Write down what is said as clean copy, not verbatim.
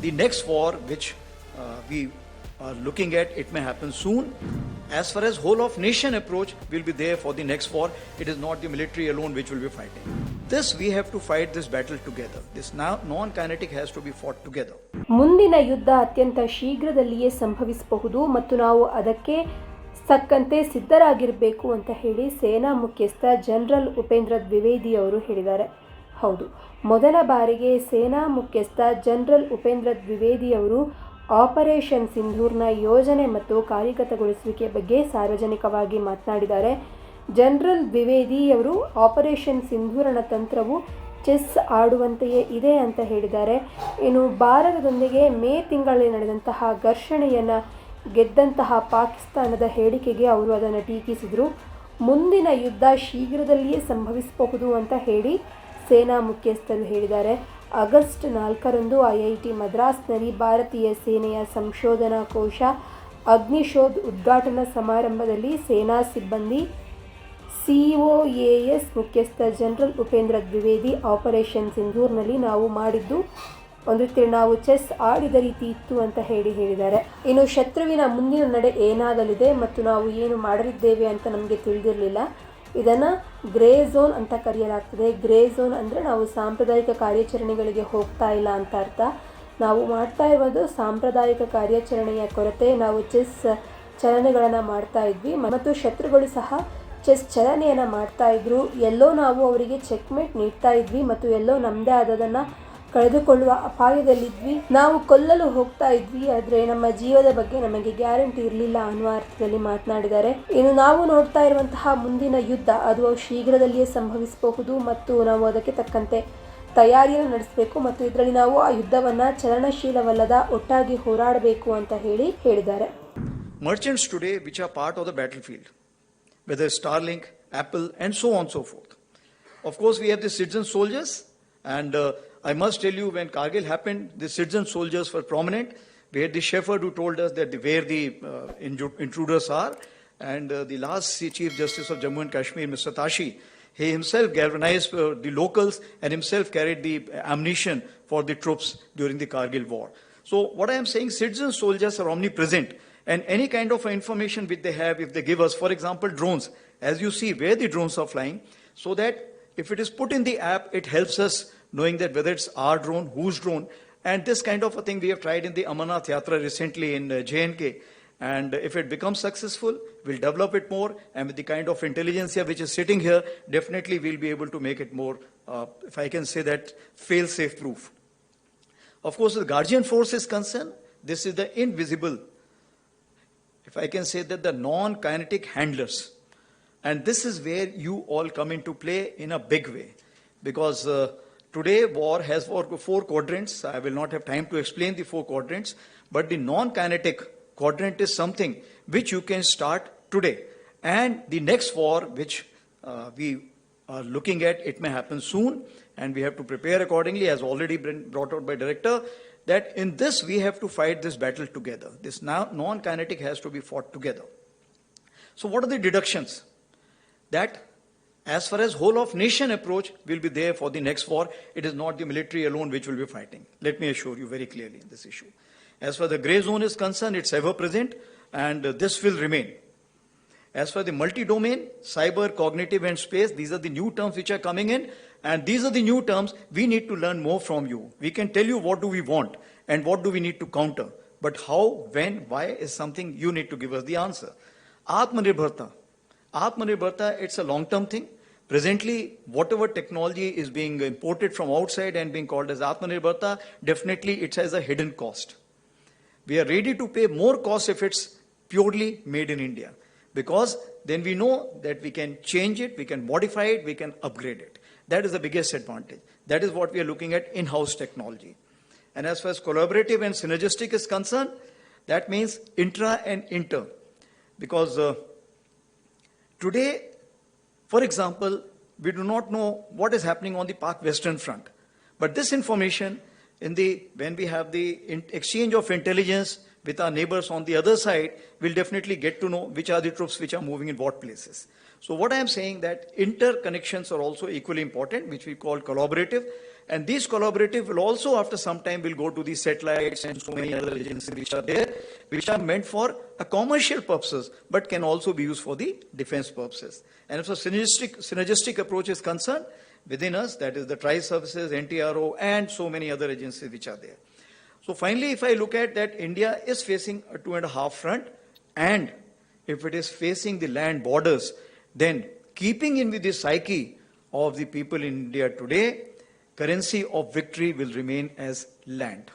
the next war which we are looking at, it may happen soon. As far as whole of nation approach will be there for the next war, it is not the military alone which will be fighting. This we have to fight this battle together. This non-kinetic has to be fought together. ಮುಂದಿನ ಯುದ್ಧ ಅತ್ಯಂತ ಶೀಘ್ರದಲ್ಲಿಯೇ ಸಂಭವಿಸಬಹುದು ಮತ್ತು ನಾವು ಅದಕ್ಕೆ ತಕ್ಕಂತೆ ಸಿದ್ಧರಾಗಿರಬೇಕು ಅಂತ ಹೇಳಿ ಸೇನಾ ಮುಖ್ಯಸ್ಥ ಜನರಲ್ ಉಪೇಂದ್ರ ದ್ವಿವೇದಿ ಅವರು ಹೇಳಿದ್ದಾರೆ. ಹೌದು, ಮೊದಲ ಬಾರಿಗೆ ಸೇನಾ ಮುಖ್ಯಸ್ಥ ಜನರಲ್ ಉಪೇಂದ್ರ ದ್ವಿವೇದಿ ಅವರು ಆಪರೇಷನ್ ಸಿಂಧೂರ್ನ ಯೋಜನೆ ಮತ್ತು ಕಾರ್ಯಗತಗೊಳಿಸುವಿಕೆ ಬಗ್ಗೆ ಸಾರ್ವಜನಿಕವಾಗಿ ಮಾತನಾಡಿದ್ದಾರೆ. ಜನರಲ್ ದ್ವಿವೇದಿ ಅವರು ಆಪರೇಷನ್ ಸಿಂಧೂರನ ತಂತ್ರವು ಚೆಸ್ ಆಡುವಂತೆಯೇ ಇದೆ ಅಂತ ಹೇಳಿದ್ದಾರೆ. ಇನ್ನು ಭಾರತದೊಂದಿಗೆ ಮೇ ತಿಂಗಳಲ್ಲಿ ನಡೆದಂತಹ ಘರ್ಷಣೆಯನ್ನು ಗೆದ್ದಂತಹ ಪಾಕಿಸ್ತಾನದ ಹೇಳಿಕೆಗೆ ಅವರು ಅದನ್ನು ಟೀಕಿಸಿದರು. ಮುಂದಿನ ಯುದ್ಧ ಶೀಘ್ರದಲ್ಲಿಯೇ ಸಂಭವಿಸಬಹುದು ಅಂತ ಹೇಳಿ ಸೇನಾ ಮುಖ್ಯಸ್ಥರು ಹೇಳಿದ್ದಾರೆ. ಆಗಸ್ಟ್ 4ರಂದು IIT ಮದ್ರಾಸ್ನಲ್ಲಿ ಭಾರತೀಯ ಸೇನೆಯ ಸಂಶೋಧನಾ ಕೋಶ ಅಗ್ನಿಶೋಧ್ ಉದ್ಘಾಟನಾ ಸಮಾರಂಭದಲ್ಲಿ ಸೇನಾ ಸಿಬ್ಬಂದಿ COAS ಮುಖ್ಯಸ್ಥ ಜನರಲ್ ಉಪೇಂದ್ರ ದ್ವಿವೇದಿ ಆಪರೇಷನ್ ಸಿಂಧೂರ್ನಲ್ಲಿ ನಾವು ಮಾಡಿದ್ದು ಒಂದು ರೀತಿ ನಾವು ಚೆಸ್ ಆಡಿದ ರೀತಿ ಇತ್ತು ಅಂತ ಹೇಳಿದ್ದಾರೆ. ಇನ್ನು ಶತ್ರುವಿನ ಮುಂದಿನ ನಡೆ ಏನಾಗಲಿದೆ ಮತ್ತು ನಾವು ಏನು ಮಾಡಲಿದ್ದೇವೆ ಅಂತ ನಮಗೆ ತಿಳಿದಿರಲಿಲ್ಲ. ಇದನ್ನು ಗ್ರೇ ಝೋನ್ ಅಂತ ಕರೆಯಲಾಗ್ತದೆ. ಗ್ರೇ ಝೋನ್ ಅಂದರೆ ನಾವು ಸಾಂಪ್ರದಾಯಿಕ ಕಾರ್ಯಾಚರಣೆಗಳಿಗೆ ಹೋಗ್ತಾ ಇಲ್ಲ ಅಂತ ಅರ್ಥ. ನಾವು ಮಾಡ್ತಾ ಇರೋದು ಸಾಂಪ್ರದಾಯಿಕ ಕಾರ್ಯಾಚರಣೆಯ ಕೊರತೆ. ನಾವು ಚೆಸ್ ಚಲನೆಗಳನ್ನು ಮಾಡ್ತಾ ಇದ್ವಿ ಮತ್ತು ಶತ್ರುಗಳು ಸಹ ಚೆಸ್ ಚಲನೆಯನ್ನು ಮಾಡ್ತಾ ಇದ್ರು. ಎಲ್ಲೋ ನಾವು ಅವರಿಗೆ ಚೆಕ್ಮೇಟ್ ನೀಡ್ತಾ ಇದ್ವಿ ಮತ್ತು ಎಲ್ಲೋ ನಮ್ಮದೇ ಆದದನ್ನು ಕಳೆದುಕೊಳ್ಳುವ ಅಪಾಯದಲ್ಲಿದ್ವಿ. ನಾವು ಕೊಲ್ಲಲು ಹೋಗ್ತಾ ಇದ್ವಿ, ಆದರೆ ನಮ್ಮ ಜೀವದ ಬಗ್ಗೆ ನಮಗೆ ಗ್ಯಾರಂಟಿ ಇರಲಿಲ್ಲ ಅನ್ನುವ ಅರ್ಥದಲ್ಲಿ ಮಾತನಾಡಿದ್ದಾರೆ. ಇನ್ನು ನಾವು ನೋಡ್ತಾ ಇರುವಂತಹ ಮುಂದಿನ ಯುದ್ಧ ಅದು ಶೀಘ್ರದಲ್ಲಿಯೇ ಸಂಭವಿಸಬಹುದು ಮತ್ತು ನಾವು ಅದಕ್ಕೆ ತಕ್ಕಂತೆ ತಯಾರಿಯನ್ನು ನಡೆಸಬೇಕು ಮತ್ತು ಇದರಲ್ಲಿ ನಾವು ಆ ಯುದ್ಧವನ್ನು ಚಲನಶೀಲವಲ್ಲದ ಒಟ್ಟಾಗಿ ಹೋರಾಡಬೇಕು ಅಂತ ಹೇಳಿದ್ದಾರೆ. Merchants today which are part of the battlefield, whether Starlink, Apple and so on so forth. Of course we have the citizen soldiers and I must tell you, when Kargil happened, the citizen soldiers were prominent. We had the shepherd who told us that where the intruders are, and the last Chief Justice of Jammu and Kashmir, Mr. Tashi, he himself galvanized the locals and himself carried the ammunition for the troops during the Kargil war. So what I am saying, citizen soldiers are omnipresent, and any kind of information which they have, if they give us, for example, drones, as you see where the drones are flying, so that if it is put in the app, it helps us knowing that whether it's our drone, whose drone, and this kind of a thing we have tried in the Amarnath Yatra recently in JNK, and if it becomes successful, we'll develop it more, and with the kind of intelligence here which is sitting here, definitely we'll be able to make it more, if I can say that, fail-safe proof. Of course, the Guardian Force is concerned, this is the invisible, if I can say that, the non-kinetic handlers, and this is where you all come into play in a big way, because today war has four quadrants. I will not have time to explain the four quadrants, but the non-kinetic quadrant is something which you can start today. And the next war which we are looking at, it may happen soon and we have to prepare accordingly, as already been brought out by Director, that in this we have to fight this battle together. This non-kinetic has to be fought together. So what are the deductions? That as far as whole of nation approach will be there for the next war, it is not the military alone which will be fighting. Let me assure you very clearly in this issue. As far as the grey zone is concerned, it's ever present and this will remain. As for the multi-domain, cyber, cognitive and space, these are the new terms which are coming in, and these are the new terms we need to learn more from you. We can tell you what do we want and what do we need to counter, but how, when, why is something you need to give us the answer. Atmanirbharta, it's a long-term thing. Presently, whatever technology is being imported from outside and being called as Atmanirbharta, definitely it has a hidden cost. We are ready to pay more cost if it's purely made in India, because then we know that we can change it, we can modify it, we can upgrade it. That is the biggest advantage. That is what we are looking at, in-house technology. And as far as collaborative and synergistic is concerned, that means intra and inter, because today, for example, we do not know what is happening on the Pak Western Front. But this information, when we have the exchange of intelligence with our neighbors on the other side, we'll definitely get to know which are the troops which are moving in what places. So what I am saying that interconnections are also equally important, which we call collaborative. And these collaborative will also, after some time, will go to the satellites and so many other agencies which are there, which are meant for a commercial purposes, but can also be used for the defense purposes. And if a synergistic approach is concerned, within us, that is the tri-services, NTRO, and so many other agencies which are there. So finally, if I look at that, India is facing a 2.5 front, and if it is facing the land borders, then keeping in with the psyche of the people in India today, currency of victory will remain as land.